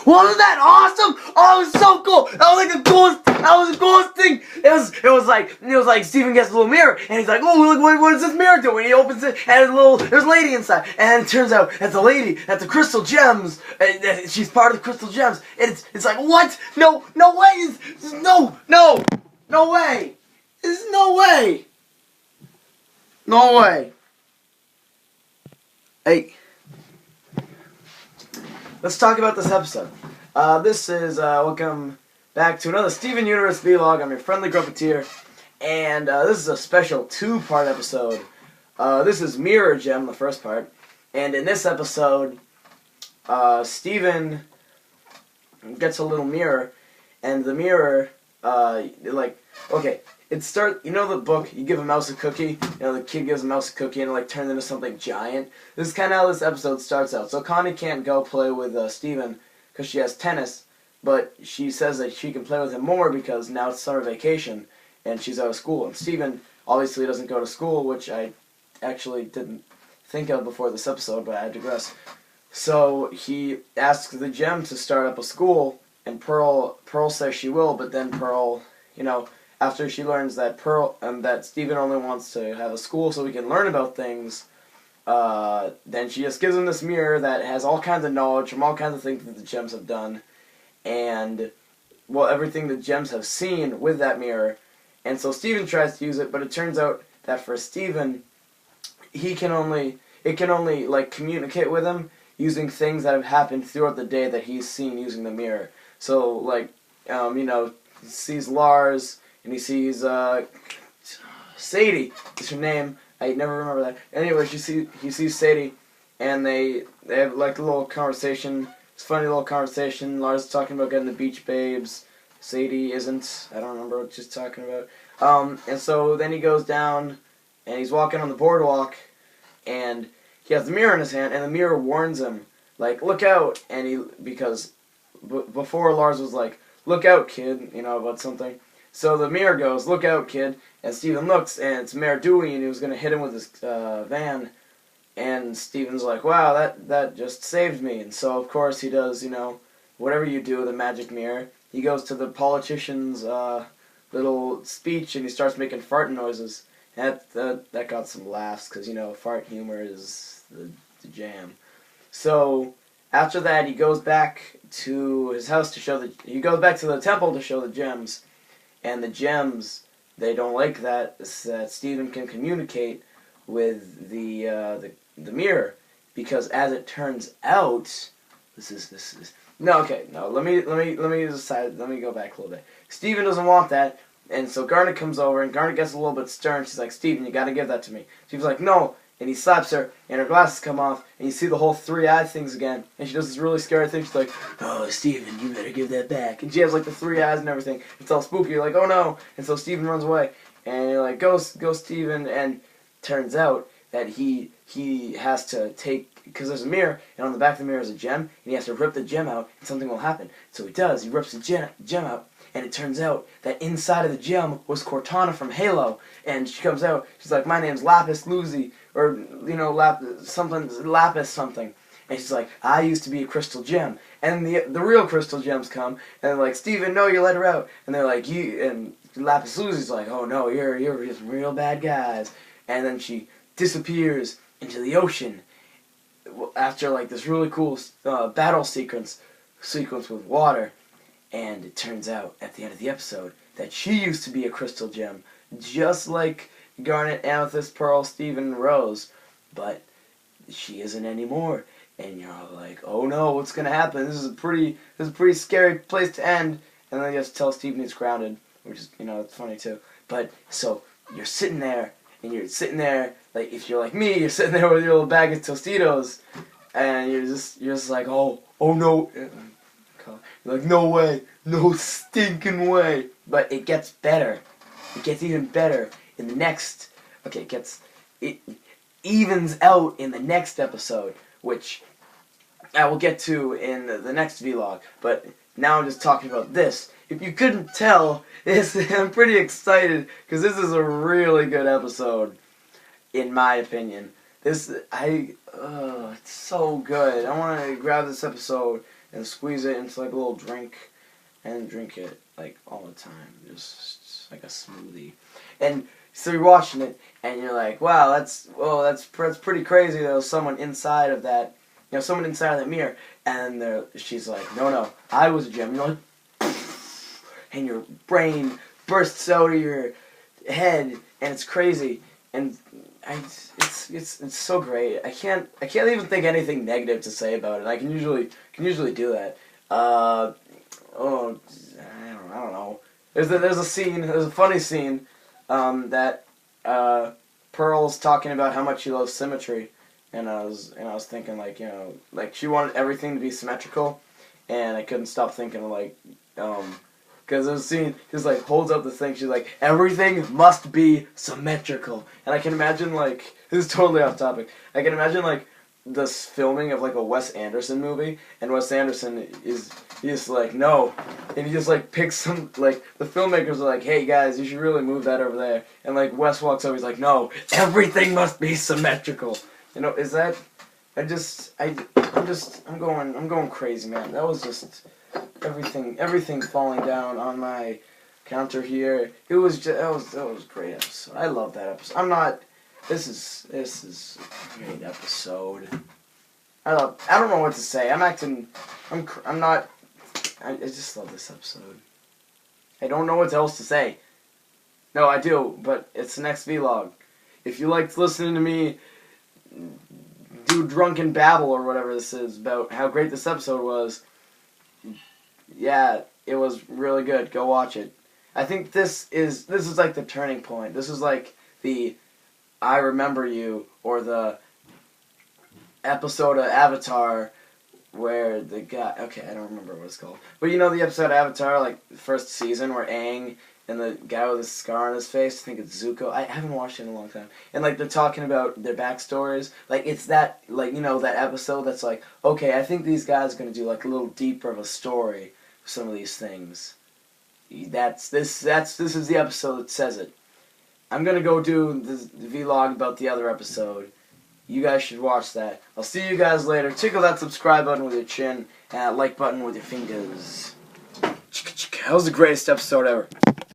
Wasn't that awesome? Oh, it was so cool. That was like the coolest. That was the coolest thing. It was like Steven gets a little mirror, and he's like, oh, look, what does this mirror do? And he opens it, and there's a lady inside, and it turns out that's a lady. That's the crystal gems. And she's part of the crystal gems. And it's like, what? No way. No way. There's no way. No way. Hey, let's talk about this episode. This is, welcome back to another Steven Universe vlog. I'm your friendly Grumpeteer, and this is a special two-part episode. This is Mirror Gem, the first part, and in this episode, Steven gets a little mirror, and the mirror, you know the book, you give a mouse a cookie, the kid gives a mouse a cookie and it turns into something giant? This is kind of how this episode starts out. So Connie can't go play with Steven because she has tennis, but she says that she can play with him more because now it's summer vacation and she's out of school. And Steven obviously doesn't go to school, which I actually didn't think of before this episode, but I digress. So he asks the gem to start up a school, and Pearl says she will, but then Pearl, after she learns that that Steven only wants to have a school so he can learn about things, then she just gives him this mirror that has all kinds of knowledge from all kinds of things that the gems have done, and everything the gems have seen with that mirror. And so Steven tries to use it, but it turns out that for Steven, it can only communicate with him using things that have happened throughout the day that he's seen using the mirror. So he sees Lars. And he sees, Sadie is her name. I never remember that. Anyway, he sees Sadie, and they have, a little conversation. It's a funny little conversation. Lars is talking about getting the beach babes. Sadie isn't. I don't remember what she's talking about. And so then he goes down, and he's walking on the boardwalk, and he has the mirror in his hand, and the mirror warns him, look out. And because before Lars was like, look out, kid, about something. So the mirror goes, look out, kid, and Steven looks, and it's Mayor Dewey, and he was going to hit him with his van, and Steven's like, wow, that just saved me. And so, of course, he does, whatever you do with a magic mirror. He goes to the politician's little speech, and he starts making fart noises. And that got some laughs, because, fart humor is the jam. So, after that, he goes back to his house he goes back to the temple to show the gems. And the gems, they don't like that Steven can communicate with the mirror, because as it turns out, let me go back a little bit. Steven doesn't want that, and so Garnet comes over, and Garnet gets a little bit stern. She's like, Steven, you gotta give that to me. Steven's like, no. And he slaps her, and her glasses come off, and you see the whole three-eyed things again. And she does this really scary thing. She's like, oh, Steven, you better give that back. And she has, the three eyes and everything. It's all spooky. You're like, oh, no. And so Steven runs away. And you're like, go, Steven. And turns out that he has to take, because there's a mirror, and on the back of the mirror is a gem, and he has to rip the gem out, and something will happen. So he does. He rips the gem out. And it turns out that inside of the gem was Cortana from Halo. And she comes out, she's like, my name's Lapis Lazuli, or, Lapis something. And she's like, I used to be a crystal gem. And the real crystal gems come, and they're like, Steven, no, you let her out. And they're like, and Lapis Lazuli's like, oh no, you're just real bad guys. And then she disappears into the ocean after, this really cool battle sequence with water. And it turns out, at the end of the episode, that she used to be a crystal gem, just like Garnet, Amethyst, Pearl, Steven, and Rose. But she isn't anymore. And you're all like, oh no, what's going to happen? This is a pretty scary place to end. And then you just tell Steven he's grounded, which is, it's funny too. But, so, you're sitting there, if you're like me, you're sitting there with your little bag of Tostitos, and you're just like, oh no. You're like, no way, no stinking way. But it gets better. It gets even better in the next. It evens out in the next episode, which I will get to in the next vlog. But now I'm just talking about this. If you couldn't tell, I'm pretty excited because this is a really good episode, in my opinion. It's so good. I want to grab this episode and squeeze it into like a little drink, and drink it like all the time, just like a smoothie. And so you're watching it, and you're like, wow, that's pretty crazy. There was someone inside of that, someone inside of that mirror, and she's like, no, I was a gem. You're like, and your brain bursts out of your head, and it's crazy, and it's so great. I can't even think anything negative to say about it. I can usually do that. I don't know. There's a funny scene that Pearl's talking about how much she loves symmetry, and I was thinking like she wanted everything to be symmetrical, and I couldn't stop thinking because there's a scene, she's like, holds up the thing, she's like, everything must be symmetrical. And I can imagine, like, this is totally off topic, I can imagine, like, this filming of, like, a Wes Anderson movie, and Wes Anderson he's like, no, and he just, like, picks some, like, the filmmakers are like, hey, guys, you should really move that over there. And, like, Wes walks over, he's like, no, everything must be symmetrical. Is that, I'm going crazy, man. That was just... Everything falling down on my counter here. It was just that was a great episode. I love that episode. This is a great episode. I don't know what to say. I just love this episode. I don't know what else to say. No, I do, but it's the next vlog. If you liked listening to me do drunken babble or whatever this is about how great this episode was, yeah, it was really good. Go watch it. I think this is like the turning point. This is like the I Remember You, or the episode of Avatar where the guy, okay, I don't remember what it's called, but the episode of Avatar, like the first season, where Aang and the guy with a scar on his face, I think it's Zuko, I haven't watched it in a long time, and like they're talking about their backstories, like it's that, like, that episode that's like, okay, I think these guys are going to do like a little deeper of a story for some of these things. This is the episode that says it. I'm going to go do the vlog about the other episode. You guys should watch that. I'll see you guys later. Tickle that subscribe button with your chin and that like button with your fingers. That was the greatest episode ever.